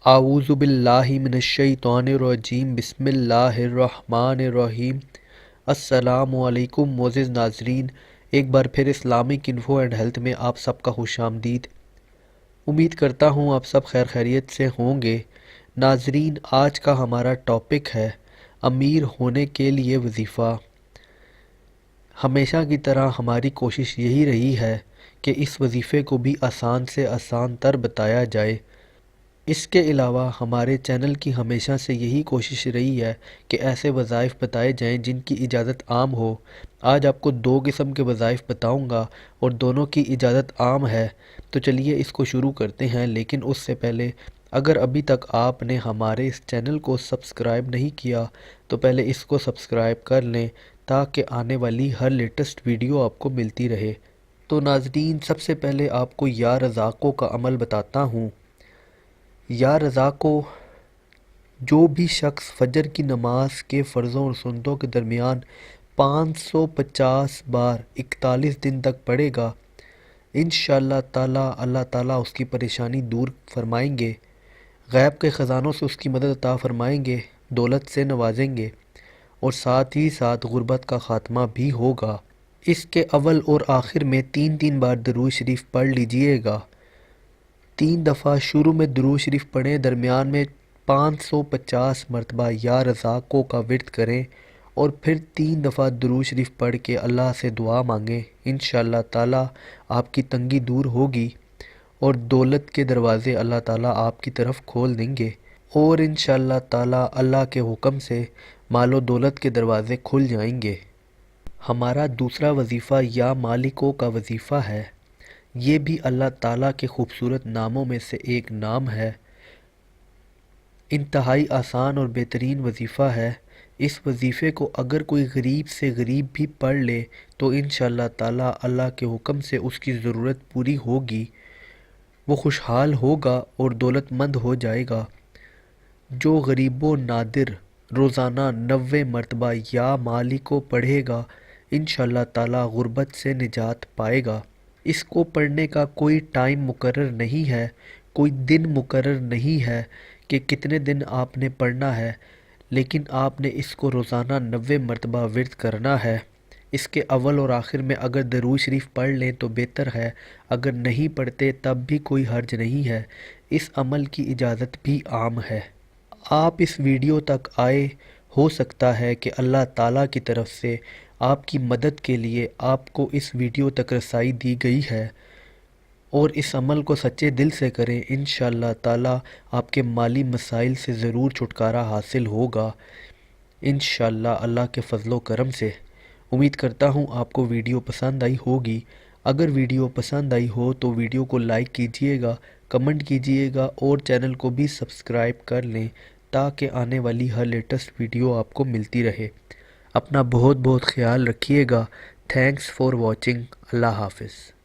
اعوذ باللہ من الشیطان الرجیم، بسم اللہ الرحمن الرحیم۔ السلام علیکم معزز ناظرین، ایک بار پھر اسلامک انفو اینڈ ہیلتھ میں آپ سب کا خوش آمدید۔ امید کرتا ہوں آپ سب خیر خیریت سے ہوں گے۔ ناظرین، آج کا ہمارا ٹاپک ہے امیر ہونے کے لیے وظیفہ۔ ہمیشہ کی طرح ہماری کوشش یہی رہی ہے کہ اس وظیفے کو بھی آسان سے آسان تر بتایا جائے۔ اس کے علاوہ ہمارے چینل کی ہمیشہ سے یہی کوشش رہی ہے کہ ایسے وظائف بتائے جائیں جن کی اجازت عام ہو۔ آج آپ کو دو قسم کے وظائف بتاؤں گا اور دونوں کی اجازت عام ہے، تو چلیے اس کو شروع کرتے ہیں۔ لیکن اس سے پہلے اگر ابھی تک آپ نے ہمارے اس چینل کو سبسکرائب نہیں کیا تو پہلے اس کو سبسکرائب کر لیں تاکہ آنے والی ہر لیٹسٹ ویڈیو آپ کو ملتی رہے۔ تو ناظرین، سب سے پہلے آپ کو یا رزاقوں کا عمل بتاتا ہوں۔ یا رزاقوں، جو بھی شخص فجر کی نماز کے فرضوں اور سنتوں کے درمیان 550 بار 41 دن تک پڑھے گا، انشاءاللہ تعالی اللہ تعالیٰ اس کی پریشانی دور فرمائیں گے، غیب کے خزانوں سے اس کی مدد عطا فرمائیں گے، دولت سے نوازیں گے، اور ساتھ ہی ساتھ غربت کا خاتمہ بھی ہوگا۔ اس کے اول اور آخر میں 3 بار درود شریف پڑھ لیجئے گا۔ 3 دفعہ شروع میں درود شریف پڑھیں، درمیان میں 550 مرتبہ یا رزاقوں کا ورد کریں، اور پھر 3 دفعہ درود شریف پڑھ کے اللہ سے دعا مانگیں۔ انشاءاللہ تعالی آپ کی تنگی دور ہوگی اور دولت کے دروازے اللہ تعالیٰ آپ کی طرف کھول دیں گے، اور انشاءاللہ تعالی اللہ کے حکم سے مال و دولت کے دروازے کھل جائیں گے۔ ہمارا دوسرا وظیفہ یا مالکوں کا وظیفہ ہے۔ یہ بھی اللہ تعالیٰ کے خوبصورت ناموں میں سے ایک نام ہے۔ انتہائی آسان اور بہترین وظیفہ ہے۔ اس وظیفے کو اگر کوئی غریب سے غریب بھی پڑھ لے تو انشاءاللہ تعالیٰ اللہ کے حکم سے اس کی ضرورت پوری ہوگی، وہ خوشحال ہوگا اور دولت مند ہو جائے گا۔ جو غریب و نادر روزانہ 90 مرتبہ یا مالکوں پڑھے گا، انشاءاللہ تعالیٰ غربت سے نجات پائے گا۔ اس کو پڑھنے کا کوئی ٹائم مقرر نہیں ہے، کوئی دن مقرر نہیں ہے کہ کتنے دن آپ نے پڑھنا ہے، لیکن آپ نے اس کو روزانہ 90 مرتبہ ورد کرنا ہے۔ اس کے اول اور آخر میں اگر درود شریف پڑھ لیں تو بہتر ہے، اگر نہیں پڑھتے تب بھی کوئی حرج نہیں ہے۔ اس عمل کی اجازت بھی عام ہے۔ آپ اس ویڈیو تک آئے، ہو سکتا ہے کہ اللہ تعالیٰ کی طرف سے آپ کی مدد کے لیے آپ کو اس ویڈیو تک رسائی دی گئی ہے، اور اس عمل کو سچے دل سے کریں۔ انشاءاللہ تعالیٰ آپ کے مالی مسائل سے ضرور چھٹکارا حاصل ہوگا، انشاءاللہ اللہ کے فضل و کرم سے۔ امید کرتا ہوں آپ کو ویڈیو پسند آئی ہوگی۔ اگر ویڈیو پسند آئی ہو تو ویڈیو کو لائک کیجئے گا، کمنٹ کیجئے گا، اور چینل کو بھی سبسکرائب کر لیں تاکہ آنے والی ہر لیٹسٹ ویڈیو آپ کو ملتی رہے۔ اپنا بہت بہت خیال رکھیے گا۔ Thanks for watching. اللہ حافظ۔